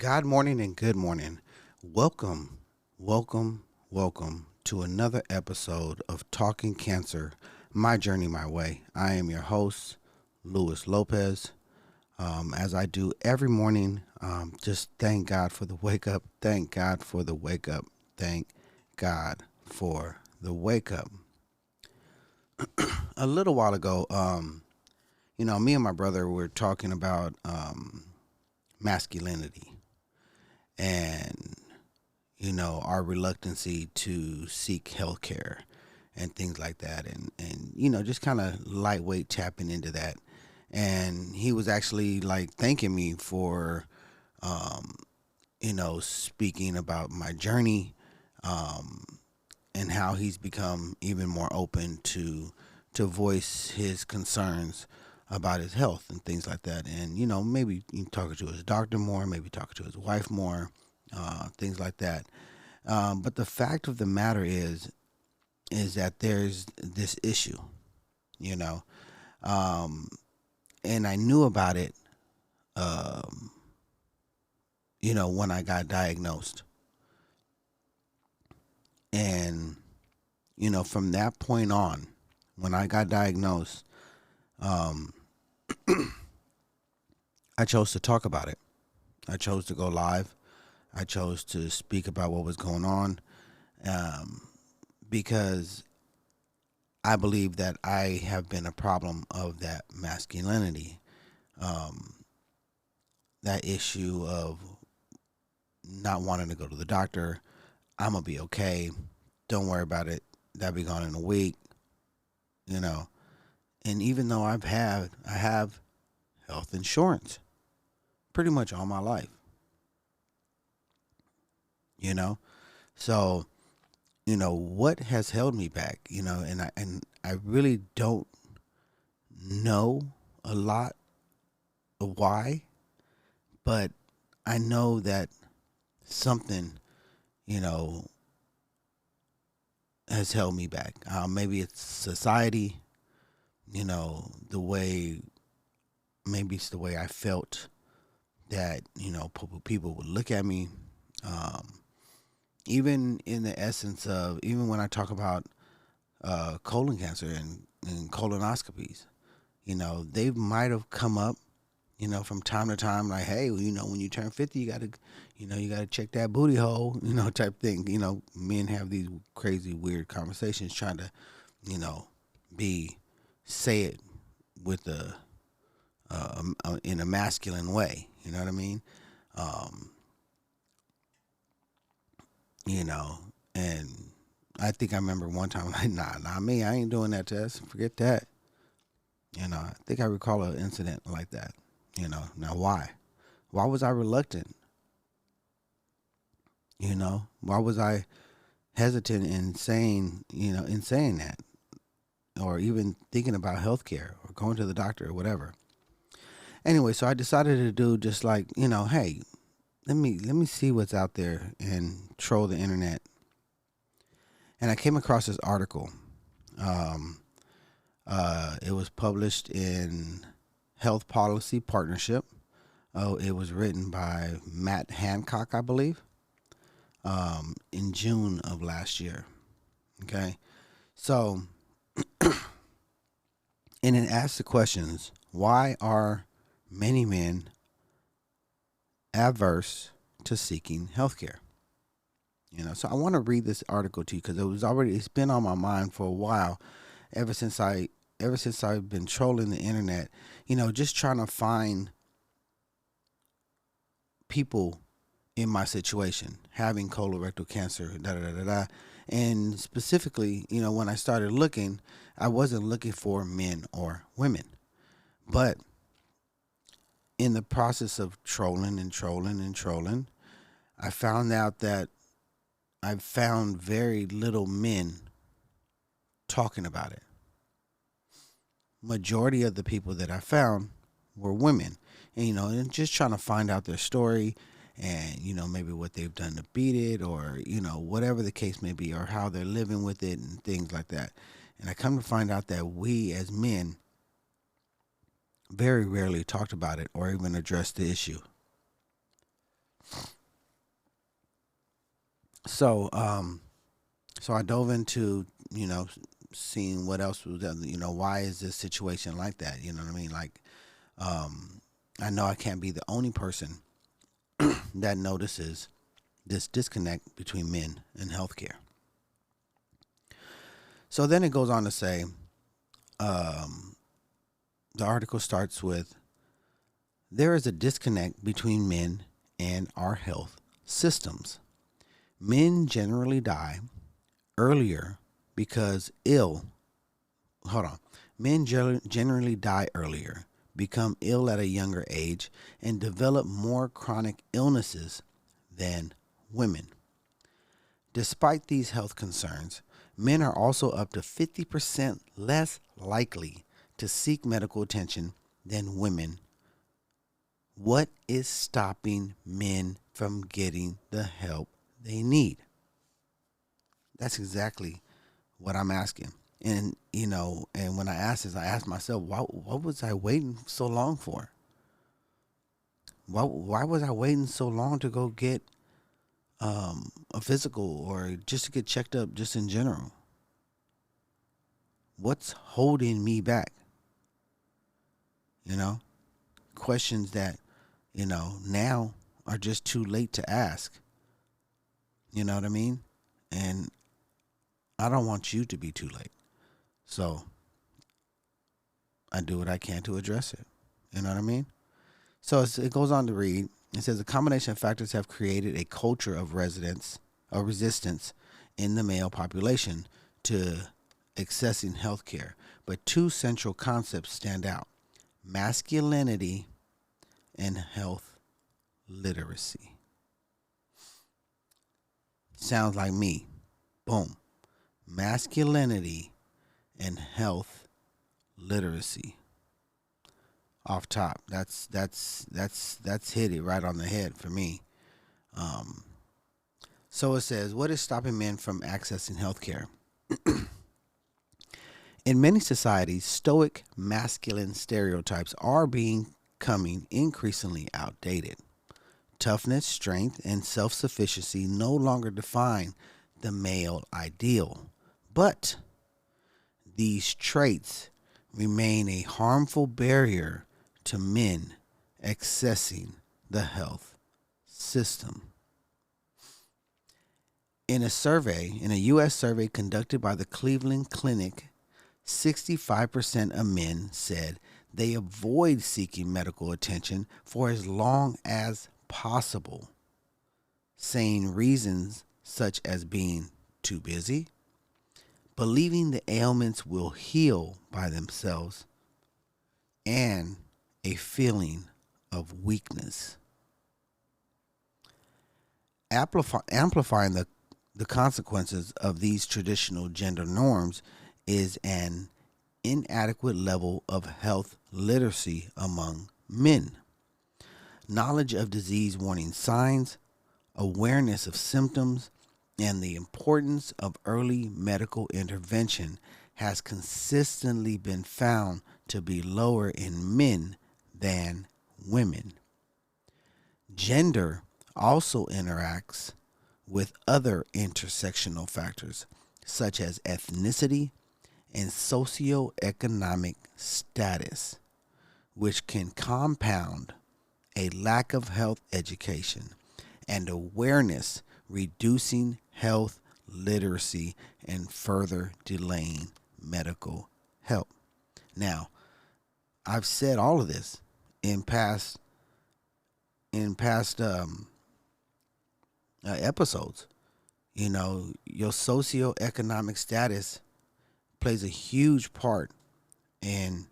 God morning and good morning. Welcome, welcome to another episode of Talking Cancer, My Journey, My Way. I am your host, Luis Lopez. As I do every morning, just thank God for the wake up. Thank God for the wake up. Thank God for the wake up. A little while ago, me and my brother were talking about masculinity and our reluctancy to seek health care and things like that, and just kind of lightweight tapping into that. And he was actually like thanking me for um, speaking about my journey, um, and how he's become even more open to voice his concerns about his health and things like that. And maybe talking to his doctor more, maybe talking to his wife more, things like that. But the fact of the matter is that there's this issue, you know, um, and I knew about it, um, when I got diagnosed, and from that point on, when I got diagnosed, um, I chose to talk about it. I chose to go live. I chose to speak about what was going on, um, because I believe that I have been a problem of that masculinity, um, that issue of not wanting to go to the doctor. I'm gonna be okay. Don't worry about it. That'll be gone in a week. You know. And even though I have health insurance pretty much all my life. You know. So what has held me back. And I really don't know a lot of why, but I know that something you know has held me back. Maybe it's society, the way, maybe it's the way I felt that, people would look at me. Um, Even in the essence of, even when I talk about colon cancer and colonoscopies, they might have come up, from time to time, like, hey, well, when you turn 50, you gotta check that booty hole, type thing. Men have these crazy, weird conversations trying to, you know, be say it with in a masculine way. You know what I mean? Um, you know, and I think I remember one time like, nah, me, I ain't doing that test. Forget that. I think I recall an incident like that. Now why? Why was I reluctant? Why was I hesitant in saying that, or even thinking about healthcare or going to the doctor or whatever? Anyway, so I decided to do just like, hey, let me see what's out there and troll the internet. And I came across this article. Um, it was published in Health Policy Partnership. Oh, it was written by Matt Hancock, I believe, in June of last year. Okay, so and it asks the questions: why are many men averse to seeking healthcare? So I want to read this article to you because it's been on my mind for a while, ever since I've been trolling the internet, just trying to find people in my situation having colorectal cancer, da da da da da. And specifically, when I started looking, I wasn't looking for men or women, but in the process of trolling and trolling and trolling, I found out that I found very little men talking about it. Majority of the people that I found were women, and and just trying to find out their story, and maybe what they've done to beat it, or whatever the case may be, or how they're living with it and things like that. And I come to find out that we as men very rarely talked about it or even addressed the issue. So, so I dove into, you know, seeing what else was, why is this situation like that? You know what I mean? Like, um, I know I can't be the only person that notices this disconnect between men and healthcare. So then it goes on to say, um, the article starts with, there is a disconnect between men and our health systems. Men generally die earlier because ill. Hold on. Men generally die earlier, become ill at a younger age, and develop more chronic illnesses than women. Despite these health concerns, men are also up to 50% less likely to seek medical attention than women. What is stopping men from getting the help they need? That's exactly what I'm asking. And and when I asked this, I asked myself, what was I waiting so long for? Why was I waiting so long to go get a physical or just to get checked up just in general? What's holding me back? You know, questions that, now are just too late to ask. You know what I mean? And I don't want you to be too late. So I do what I can to address it. You know what I mean? So it goes on to read. It says a combination of factors have created a culture of resistance in the male population to accessing health care. But two central concepts stand out: masculinity and health literacy. Sounds like me. Boom. Masculinity and health literacy. Off top. That's hit it right on the head for me. Um, so it says, what is stopping men from accessing healthcare? In many societies, stoic masculine stereotypes are becoming increasingly outdated. Toughness, strength, and self sufficiency no longer define the male ideal. But these traits remain a harmful barrier to men accessing the health system. In a U.S. survey conducted by the Cleveland Clinic, 65% of men said they avoid seeking medical attention for as long as possible, saying reasons such as being too busy, believing the ailments will heal by themselves, and a feeling of weakness. Amplifying the consequences of these traditional gender norms is an inadequate level of health literacy among men. Knowledge of disease warning signs, awareness of symptoms, and the importance of early medical intervention has consistently been found to be lower in men than women. Gender also interacts with other intersectional factors such as ethnicity and socioeconomic status, which can compound a lack of health education and awareness, reducing health literacy and further delaying medical help. Now, I've said all of this in past episodes. Your socioeconomic status plays a huge part in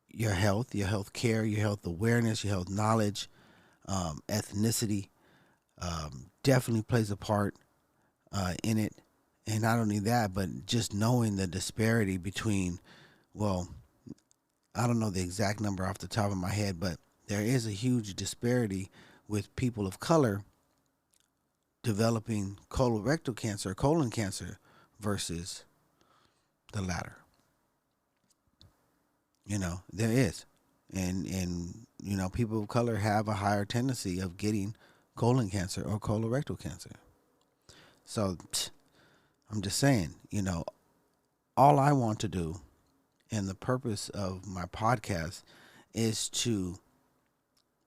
your health care, your health awareness, your health knowledge. Ethnicity definitely plays a part in it. And not only that, but just knowing the disparity between, well, I don't know the exact number off the top of my head, but there is a huge disparity with people of color developing colorectal cancer, colon cancer, versus the latter. There is. And people of color have a higher tendency of getting colon cancer or colorectal cancer. So I'm just saying, all I want to do, and the purpose of my podcast is to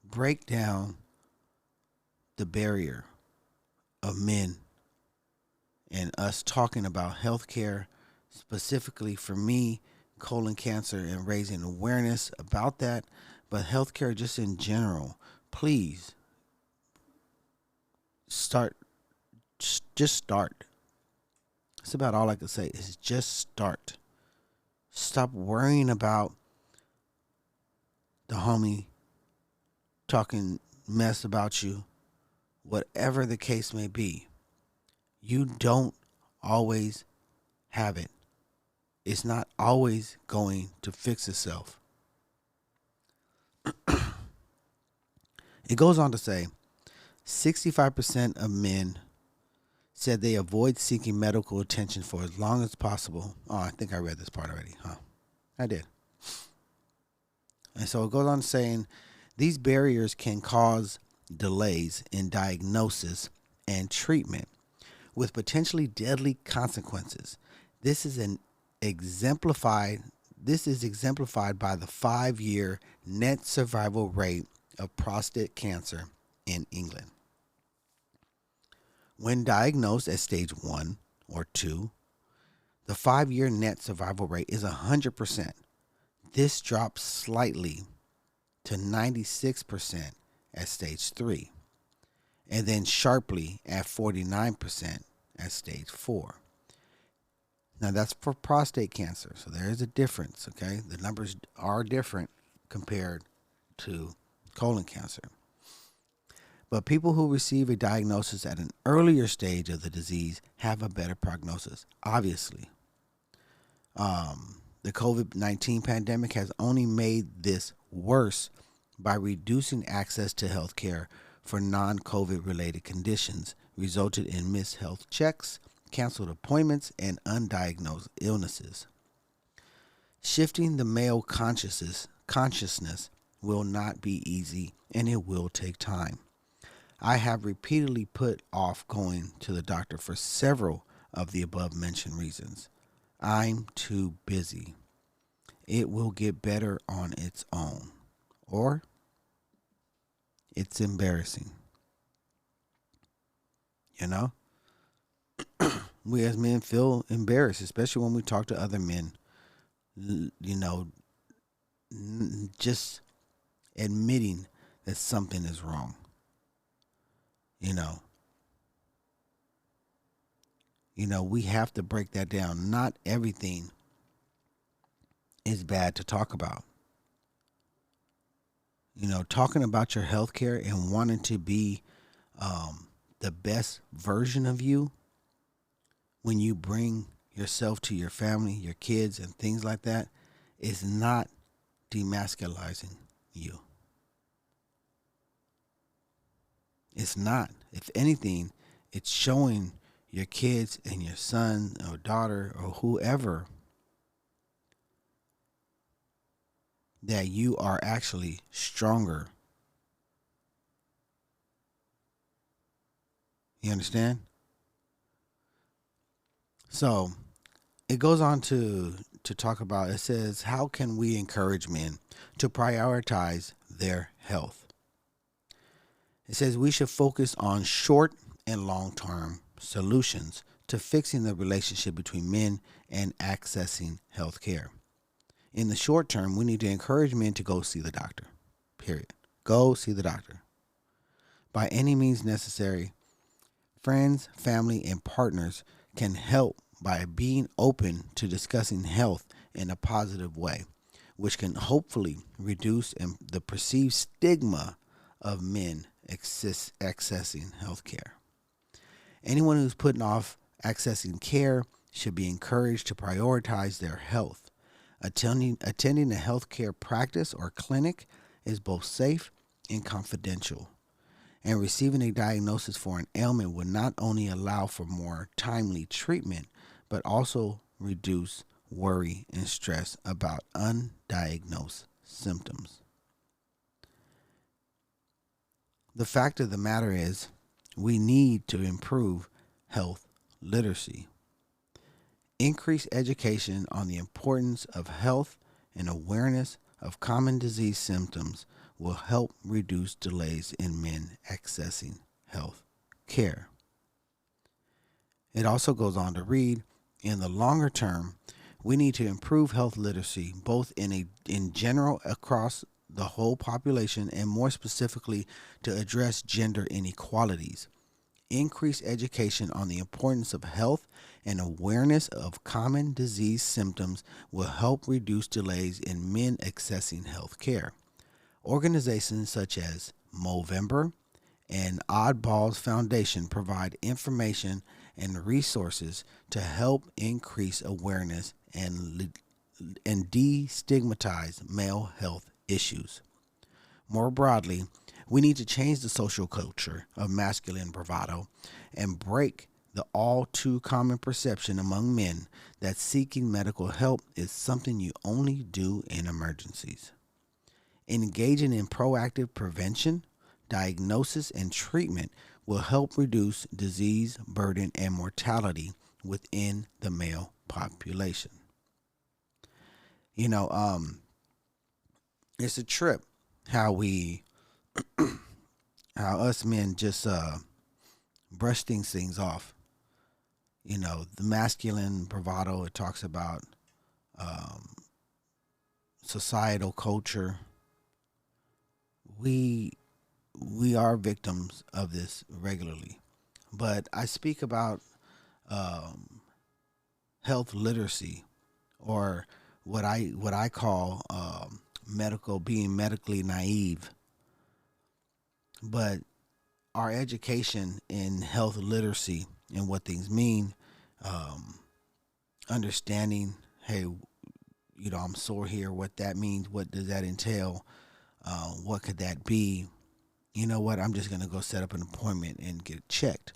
break down the barrier of men and us talking about healthcare, specifically for me, colon cancer, and raising awareness about that, but healthcare just in general. Please start, just start. That's about all I can say is just start. Stop worrying about the homie talking mess about you, whatever the case may be. You don't always have it. It's not always going to fix itself. It goes on to say 65% of men said they avoid seeking medical attention for as long as possible. Oh, I think I read this part already, huh? I did. And so it goes on saying these barriers can cause delays in diagnosis and treatment with potentially deadly consequences. This is exemplified by the 5-year net survival rate of prostate cancer in England. When diagnosed at stage 1 or 2, the 5-year net survival rate is 100%. This drops slightly to 96% at stage 3, and then sharply at 49% at stage 4. Now that's for prostate cancer, so there is a difference, okay? The numbers are different compared to colon cancer. But people who receive a diagnosis at an earlier stage of the disease have a better prognosis, obviously. The COVID-19 pandemic has only made this worse by reducing access to health care for non-COVID related conditions, resulted in missed health checks, canceled appointments, and undiagnosed illnesses. Shifting the male consciousness will not be easy, and it will take time. I have repeatedly put off going to the doctor for several of the above mentioned reasons. I'm too busy. It will get better on its own. Or it's embarrassing. You know? We as men feel embarrassed, especially when we talk to other men. Just admitting that something is wrong. We have to break that down. Not everything is bad to talk about. Talking about your health care and wanting to be the best version of you when you bring yourself to your family, your kids, and things like that is not demasculizing you. It's not. If anything, it's showing your kids and your son or daughter or whoever that you are actually stronger. You understand? So it goes on to talk about, it says, how can we encourage men to prioritize their health? It says we should focus on short and long-term solutions to fixing the relationship between men and accessing health care. In the short term, we need to encourage men to go see the doctor. Period. Go see the doctor. By any means necessary, friends, family, and partners can help by being open to discussing health in a positive way, which can hopefully reduce the perceived stigma of men accessing health care. Anyone who's putting off accessing care should be encouraged to prioritize their health. Attending a healthcare practice or clinic is both safe and confidential. And receiving a diagnosis for an ailment would not only allow for more timely treatment, but also reduce worry and stress about undiagnosed symptoms. The fact of the matter is, we need to improve health literacy. Increased education on the importance of health and awareness of common disease symptoms will help reduce delays in men accessing health care. It also goes on to read, in the longer term, we need to improve health literacy both in general across the whole population and more specifically to address gender inequalities. Increase education on the importance of health and awareness of common disease symptoms will help reduce delays in men accessing health care. Organizations such as Movember and Oddballs Foundation provide information and resources to help increase awareness and destigmatize male health issues. More broadly, we need to change the social culture of masculine bravado and break the all too common perception among men that seeking medical help is something you only do in emergencies. Engaging in proactive prevention, diagnosis, and treatment will help reduce disease burden and mortality within the male population. You know, it's a trip how how us men just brush things off. You know, the masculine bravado, it talks about um, societal culture. We we are victims of this regularly, but I speak about um, health literacy, or what I call medical being medically naive. But our education in health literacy and what things mean, um, understanding, hey, I'm sore here, what that means, what does that entail, what could that be? You know what? I'm just going to go set up an appointment and get checked.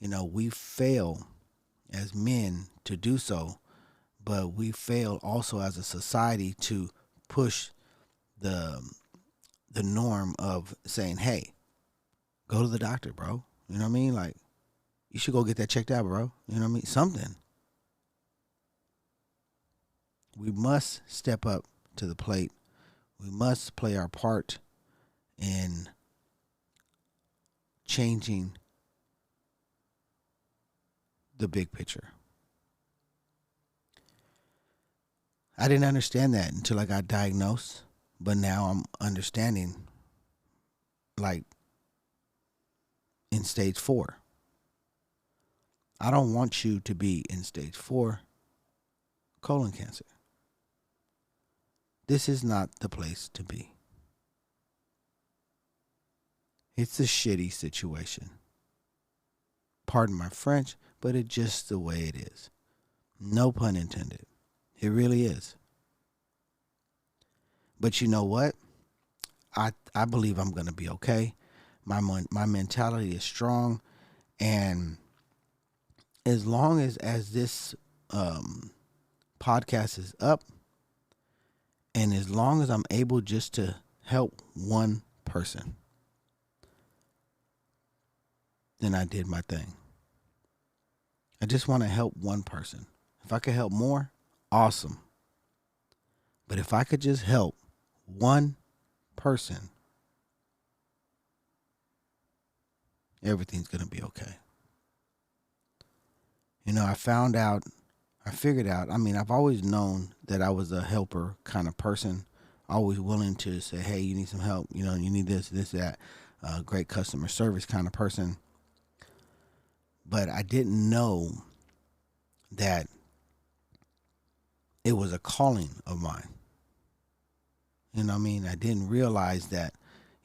We fail as men to do so, but we fail also as a society to push the the norm of saying, "Hey, go to the doctor, bro." You know what I mean? Like, you should go get that checked out, bro. You know what I mean? Something. We must step up to the plate. We must play our part in changing the big picture. I didn't understand that until I got diagnosed, but now I'm understanding, like, in stage 4. I don't want you to be in stage 4 colon cancer. This is not the place to be. It's a shitty situation. Pardon my French, but it's just the way it is. No pun intended. It really is. But you know what? I believe I'm going to be okay. My mentality is strong, and as long as this um, podcast is up, and as long as I'm able just to help one person, then I did my thing. I just want to help one person. If I could help more, awesome. But if I could just help one person, everything's going to be okay. I figured out, I've always known that I was a helper kind of person, always willing to say, hey, you need some help, you need this, that, great customer service kind of person. But I didn't know that it was a calling of mine. You know what I mean? I didn't realize that,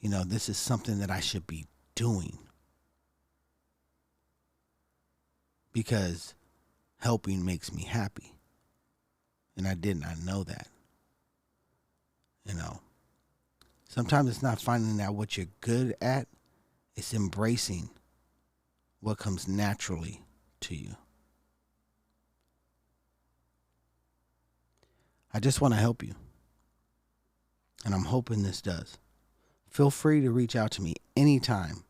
this is something that I should be doing, because helping makes me happy. And I did not know that. You know, sometimes it's not finding out what you're good at, it's embracing what comes naturally to you. I just want to help you. And I'm hoping this does. Feel free to reach out to me anytime.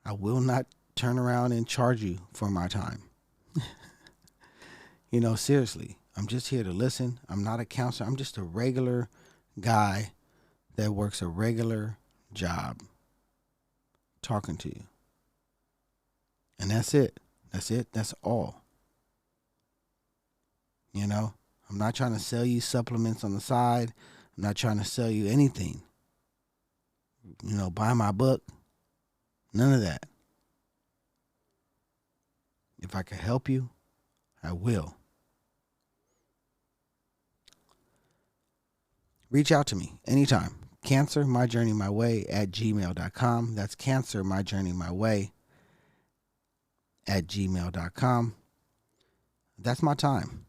I will not turn around and charge you for my time. Seriously, I'm just here to listen. I'm not a counselor. I'm just a regular guy that works a regular job talking to you. And that's it. That's it. That's all. You know, I'm not trying to sell you supplements on the side. I'm not trying to sell you anything. Buy my book. None of that. If I can help you, I will. Reach out to me anytime. Cancer, my journey, my way at gmail.com. That's cancer, my journey, my way at gmail.com. That's my time.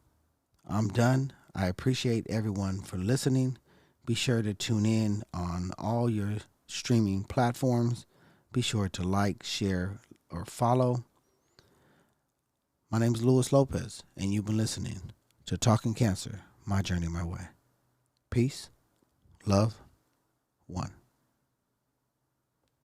I'm done. I appreciate everyone for listening. Be sure to tune in on all your streaming platforms. Be sure to like, share, or follow. My name is Luis Lopez, and you've been listening to Talking Cancer, My Journey, My Way. Peace, love, one.